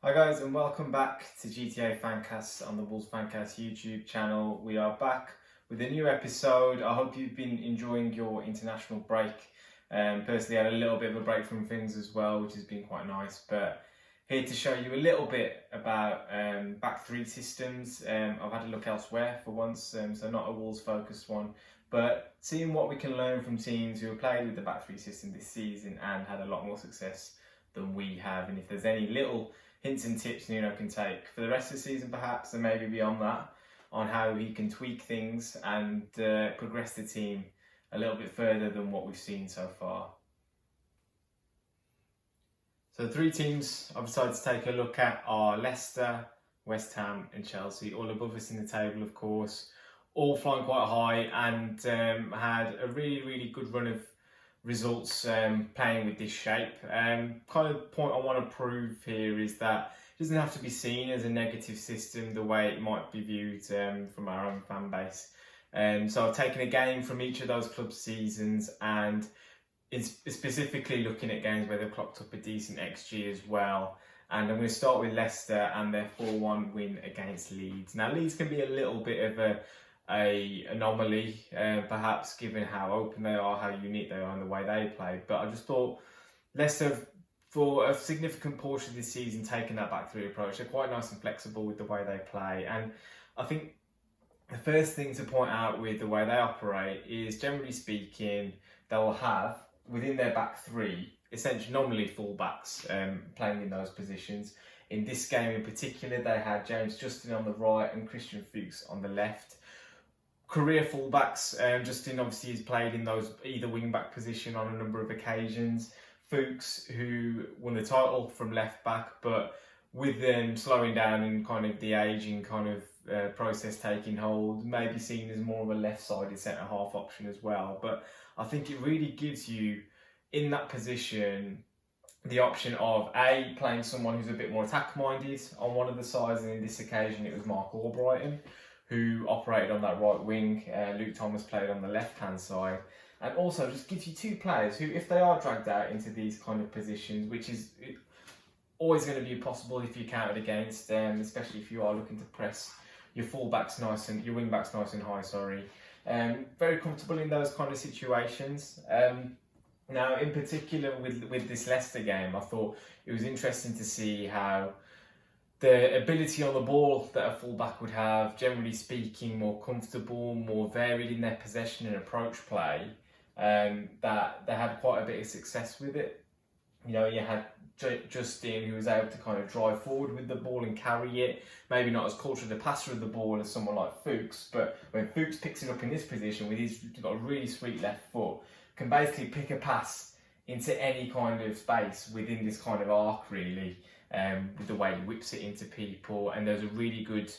Hi guys, and welcome back to GTA Fancast on the Wolves Fancast YouTube channel. We are back with a new episode. I hope you've been enjoying your international break. Personally, I had a little bit of a break from things as well, which has been quite nice. But here to show you a little bit about back three systems. I've had a look elsewhere for once, so not a Wolves focused one, but seeing what we can learn from teams who have played with the back three system this season and had a lot more success than we have, and if there's any little hints and tips Nuno can take for the rest of the season perhaps, and maybe beyond that, on how he can tweak things and progress the team a little bit further than what we've seen so far. So the three teams I've decided to take a look at are Leicester, West Ham and Chelsea, all above us in the table of course, all flying quite high and had a really good run of results playing with this shape. Kind of point I want to prove here is that it doesn't have to be seen as a negative system the way it might be viewed from our own fan base. So I've taken a game from each of those club seasons, and it's specifically looking at games where they've clocked up a decent XG as well. And I'm going to start with Leicester and their 4-1 win against Leeds. Now Leeds can be a little bit of a anomaly, perhaps, given how open they are, how unique they are and the way they play. But I just thought Leicester, for a significant portion of this season, taking that back three approach. They're quite nice and flexible with the way they play. And I think the first thing to point out with the way they operate is, generally speaking, they will have within their back three, essentially nominally fullbacks playing in those positions. In this game in particular, they had James Justin on the right and Christian Fuchs on the left. Career fullbacks, Justin obviously has played in those either wing-back position on a number of occasions. Fuchs, who won the title from left-back, but with them slowing down and kind of the ageing kind of process taking hold, maybe seen as more of a left-sided centre-half option as well. But I think it really gives you, in that position, the option of A, playing someone who's a bit more attack-minded on one of the sides, and in this occasion it was Mark Albrighton, who operated on that right wing. Luke Thomas played on the left-hand side. And also just gives you two players who, if they are dragged out into these kind of positions, which is always going to be possible if you're counted against, especially if you are looking to press your full-backs nice and your wing-backs nice and high, very comfortable in those kind of situations. Now, in particular with this Leicester game, I thought it was interesting to see how the ability on the ball that a fullback would have, generally speaking, more comfortable, more varied in their possession and approach play, that they had quite a bit of success with it. You know, you had Justin, who was able to kind of drive forward with the ball and carry it, maybe not as cultured a passer of the ball as someone like Fuchs, but when Fuchs picks it up in this position with he's got a really sweet left foot, can basically pick a pass into any kind of space within this kind of arc, really. With the way he whips it into people. And there's a really good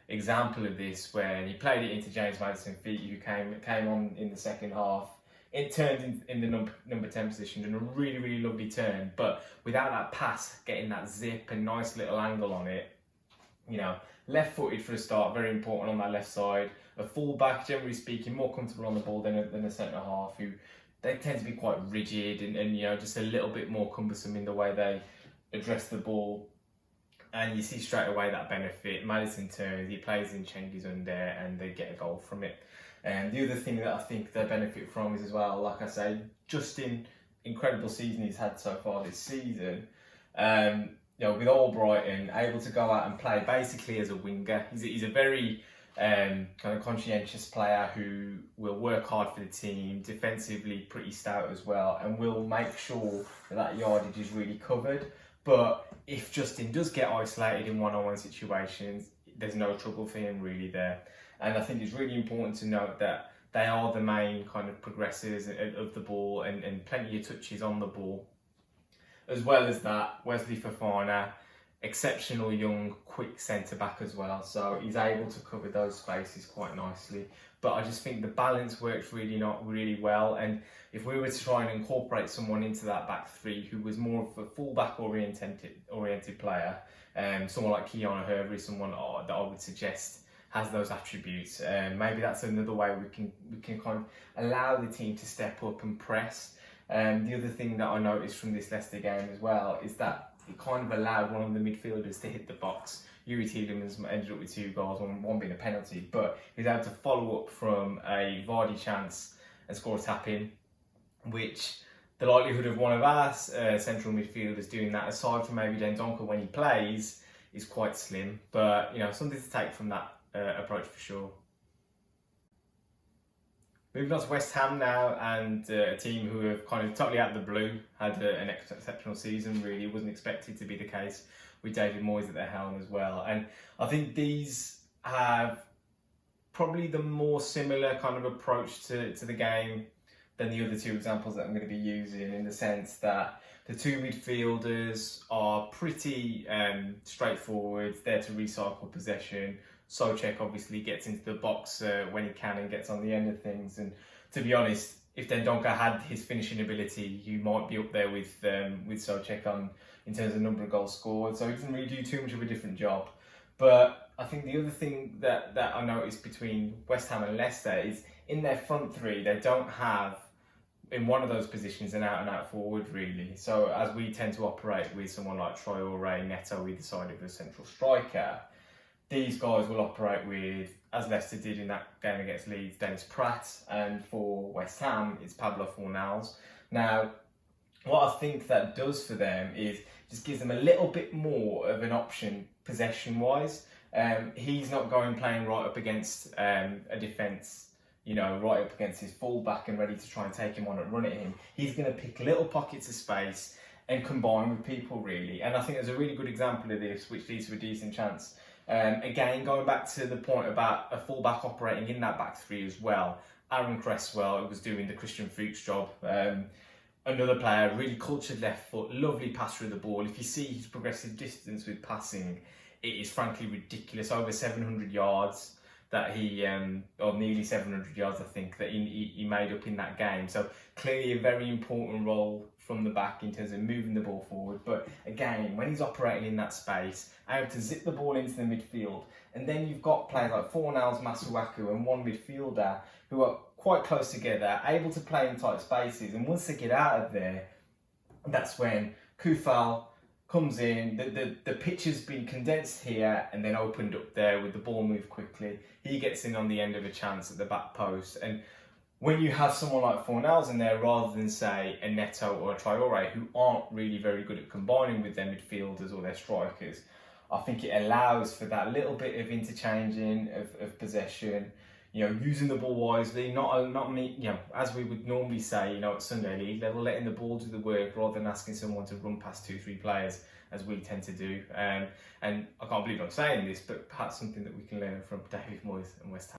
example of this where he played it into James Maddison Feet, who came on in the second half. It turned in the number 10 position, and a really lovely turn, but without that pass getting that zip and nice little angle on it. You know, left-footed for a start, very important on that left side. A full-back, generally speaking, more comfortable on the ball than a centre-half, who they tend to be quite rigid and you know, just a little bit more cumbersome in the way they address the ball. And you see straight away that benefit. Maddison turns, he plays in, changes under, and they get a goal from it. And the other thing that I think they benefit from is, as well, like I say, Justin, incredible season he's had so far this season. You know, with Albrighton, able to go out and play basically as a winger. He's a very kind of conscientious player who will work hard for the team, defensively pretty stout as well, and will make sure that yardage is really covered. But if Justin does get isolated in one-on-one situations, there's no trouble for him really there. And I think it's really important to note that they are the main kind of progressors of the ball and plenty of touches on the ball. As well as that, Wesley Fofana, exceptional young, quick centre-back as well. So he's able to cover those spaces quite nicely. But I just think the balance works really well. And if we were to try and incorporate someone into that back three who was more of a full-back oriented player, someone like Keanu Hervey is someone that I would suggest has those attributes. Maybe that's another way we can kind of allow the team to step up and press. The other thing that I noticed from this Leicester game as well is that it kind of allowed one of the midfielders to hit the box. Yuri Tielemans ended up with 2 goals, one being a penalty, but he was able to follow up from a Vardy chance and score a tap-in, which the likelihood of one of our central midfielders doing that, aside from maybe Dendoncker when he plays, is quite slim. But, you know, something to take from that approach for sure. Moving on to West Ham now, and a team who have kind of totally out of the blue had an exceptional season. Really, it wasn't expected to be the case with David Moyes at their helm as well. And I think these have probably the more similar kind of approach to the game than the other 2 examples that I'm going to be using, in the sense that the 2 midfielders are pretty straightforward, there to recycle possession. Souček obviously gets into the box when he can and gets on the end of things. And to be honest, if Dendoncker had his finishing ability, you might be up there with Souček in terms of number of goals scored. So he doesn't really do too much of a different job. But I think the other thing that I noticed between West Ham and Leicester is in their front 3, they don't have, in one of those positions, an out-and-out forward really. So as we tend to operate with someone like Traoré, Neto either side of the central striker, these guys will operate with, as Leicester did in that game against Leeds, Dennis Pratt, and for West Ham, it's Pablo Fornals. Now, what I think that does for them is just gives them a little bit more of an option possession-wise. He's not playing right up against a defence, you know, right up against his full-back and ready to try and take him on and run at him. He's going to pick little pockets of space and combine with people, really. And I think there's a really good example of this, which leads to a decent chance. Again, going back to the point about a full-back operating in that back 3 as well, Aaron Cresswell was doing the Christian Fuchs job. Another player, really cultured left foot, lovely passer of the ball. If you see his progressive distance with passing, it is frankly ridiculous. Over 700 yards that he, or nearly 700 yards, I think, that he made up in that game. So clearly a very important role from the back in terms of moving the ball forward. But again, when he's operating in that space, able to zip the ball into the midfield, and then you've got players like Fornals, Masuaku, and one midfielder who are quite close together, able to play in tight spaces. And once they get out of there, that's when Kufal comes in. The pitch has been condensed here and then opened up there with the ball moved quickly. He gets in on the end of a chance at the back post. And when you have someone like Fornals in there, rather than say a Neto or a Traoré, who aren't really very good at combining with their midfielders or their strikers, I think it allows for that little bit of interchanging of possession, you know, using the ball wisely, not me, you know, as we would normally say, you know, at Sunday League level, letting the ball do the work rather than asking someone to run past 2-3 players as we tend to do. And I can't believe I'm saying this, but perhaps something that we can learn from David Moyes and West Ham.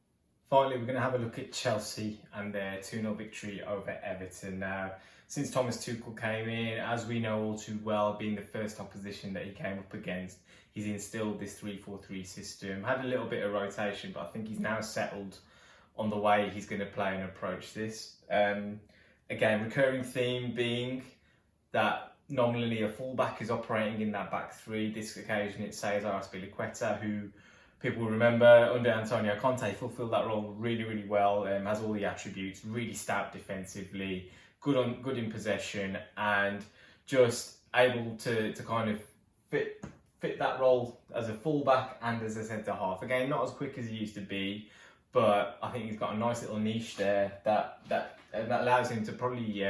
Finally, we're going to have a look at Chelsea and their 2-0 victory over Everton. Now, since Thomas Tuchel came in, as we know all too well, being the first opposition that he came up against, he's instilled this 3-4-3 system. Had a little bit of rotation, but I think he's now settled on the way he's going to play and approach this. Again, recurring theme being that nominally a fullback is operating in that back 3. This occasion it's Cesar Azpilicueta, who people will remember under Antonio Conte fulfilled that role really, really well. Has all the attributes, really stout defensively, good in possession, and just able to kind of fit that role as a fullback and as a centre half. Again, not as quick as he used to be, but I think he's got a nice little niche there that allows him to probably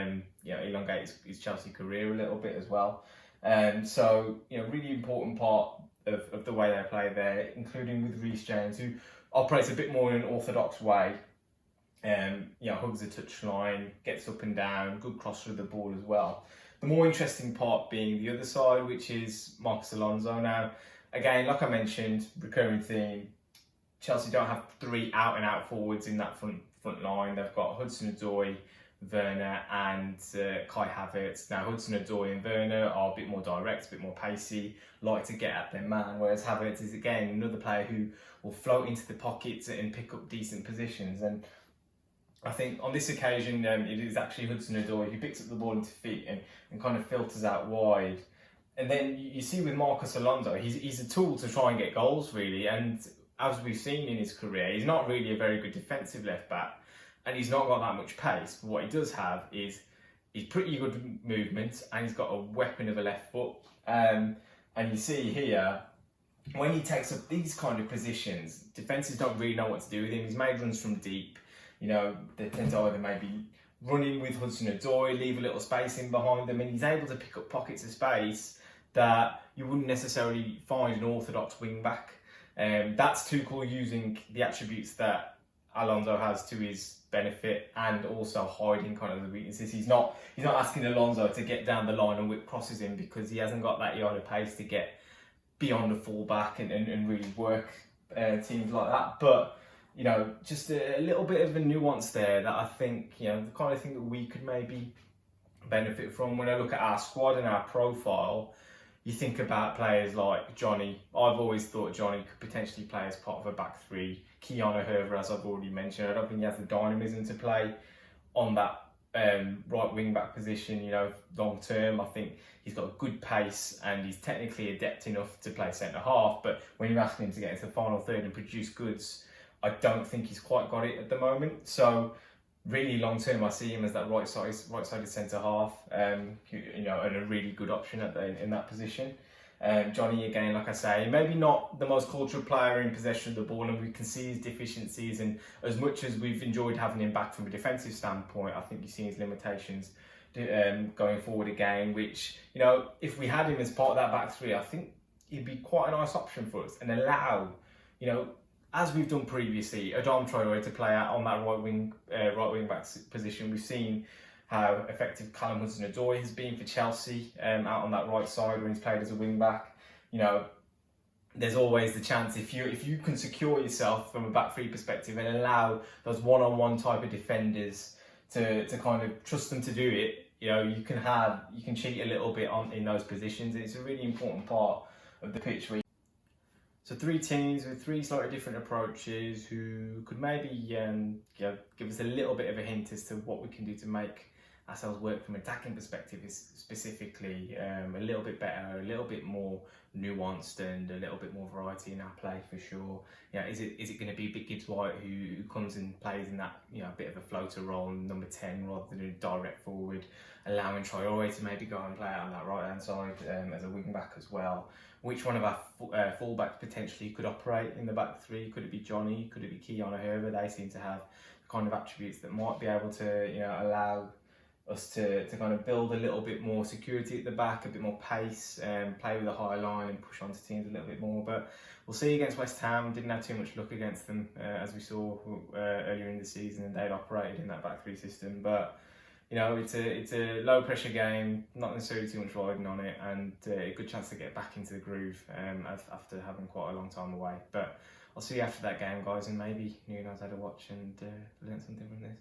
elongate his Chelsea career a little bit as well. So really important part of the way they play there, including with Reece James, who operates a bit more in an orthodox way. Hugs the touchline, gets up and down, good crosser of the ball as well. The more interesting part being the other side, which is Marcos Alonso. Now, again, like I mentioned, recurring theme, Chelsea don't have 3 out-and-out forwards in that front line. They've got Hudson-Odoi, Werner and Kai Havertz. Now, Hudson-Odoi and Werner are a bit more direct, a bit more pacey, like to get at their man, whereas Havertz is, again, another player who will float into the pockets and pick up decent positions. And I think on this occasion, it is actually Hudson-Odoi who picks up the ball into feet and kind of filters out wide. And then you see with Marcos Alonso, he's a tool to try and get goals, really. And as we've seen in his career, he's not really a very good defensive left-back, and he's not got that much pace. But what he does have is he's pretty good movement, and he's got a weapon of a left foot. And you see here, when he takes up these kind of positions, defences don't really know what to do with him. He's made runs from deep. They tend to either maybe run in with Hudson-Odoi, leave a little space in behind them, and he's able to pick up pockets of space that you wouldn't necessarily find an orthodox wing back. That's Tuchel using the attributes that Alonso has to his benefit, and also hiding kind of the weaknesses. He's not asking Alonso to get down the line and whip crosses in, because he hasn't got that yard of pace to get beyond the fullback and really work teams like that. But just a little bit of a nuance there that I think, the kind of thing that we could maybe benefit from. When I look at our squad and our profile, you think about players like Johnny. I've always thought Johnny could potentially play as part of a back three. Keanu Herver, as I've already mentioned, I don't think he has the dynamism to play on that right wing back position, long term. I think he's got a good pace and he's technically adept enough to play centre half, but when you're asking him to get into the final third and produce goods, I don't think he's quite got it at the moment. So really long term, I see him as that right-sided centre half, and a really good option in that position. Johnny, again, like I say, maybe not the most cultured player in possession of the ball, and we can see his deficiencies. And as much as we've enjoyed having him back from a defensive standpoint, I think you see his limitations going forward again. Which, if we had him as part of that back three, I think he'd be quite a nice option for us and allow, as we've done previously, Adama Traore to play out on that right wing back position. We've seen how effective Callum Hudson-Odoi has been for Chelsea out on that right side when he's played as a wing back. There's always the chance, if you can secure yourself from a back three perspective and allow those one-on-one type of defenders to kind of trust them to do it, you can cheat a little bit in those positions. It's a really important part of the pitch. So three teams with three slightly different approaches who could maybe give us a little bit of a hint as to what we can do to make ourselves work from an attacking perspective, is specifically a little bit better, a little bit more nuanced, and a little bit more variety in our play for sure. Is it going to be Big Gibbs White who comes and plays in that bit of a floater role, number 10, rather than a direct forward, allowing Traore to maybe go and play out on that right hand side as a wing back as well? Which one of our fullbacks potentially could operate in the back three? Could it be Johnny? Could it be Keanu Herver? They seem to have the kind of attributes that might be able to allow us to kind of build a little bit more security at the back, a bit more pace, play with a high line and push onto teams a little bit more. But we'll see against West Ham. Didn't have too much luck against them as we saw earlier in the season, and they'd operated in that back three system. But it's a low pressure game, not necessarily too much riding on it, and a good chance to get back into the groove after having quite a long time away. But I'll see you after that game, guys, and maybe you guys had a watch and learn something from this.